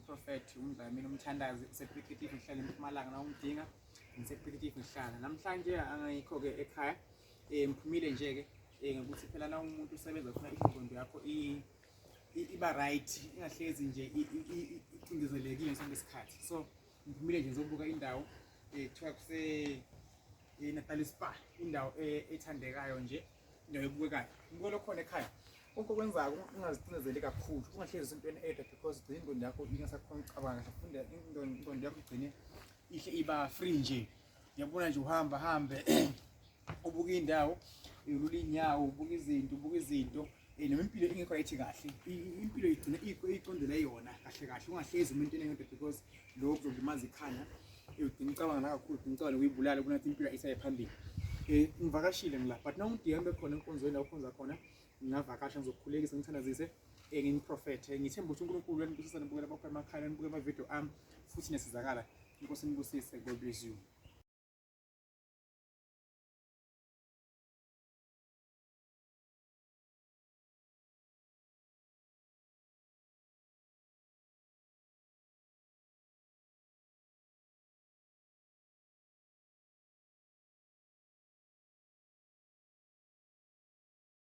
Prophet umngane mina umthandazi sePrimitive ngihlala eMpumalanga na ungidinga ngisePrimitive ngihlala namhlanje angayikho-ke ekhaya ngiphumile nje-ke ngokuthi phela na umuntu usebenza khona ingqondo yakho iba right ingahlezi nje icindezelekile sonke isikhathi so ngiphumile nje ngizobuka indawo kuthiwa Natal Spa indawo ethandekayo nje indawo ebukekayo ngikho khona ekhaya konke okwenzako ungazicindezeli kakhulu ungahlezi entweni edwa because igcina ingqondo yakho ingasakhona ukucabanga ufunda ingqondo yakho igcine ihle iba free nje uyabona nje hambe ubuka indawo ulula inyawo ubuka izinto noma impilo ingekho right kahle impilo igcina iqondele yona kahle ungahlezi entweni eyodwa because lokho kuzokulimaza ikhanda ugcina ucabanga kakhulu ugcina ukuyibulala kunathi impilo isaye phambili ngivakashile ngilapha but now ngidiyambe khona enkonzweni la ukhonza khona ngingavakasha ngizokukhulekisa ngithandazise ngiyiprophet ngithemba ukuthi uNkulunkulu uyangibusisa nobukela bakho emakhaya nibuke ama video ami futhi nesizakala inkosi nibusise God bless you.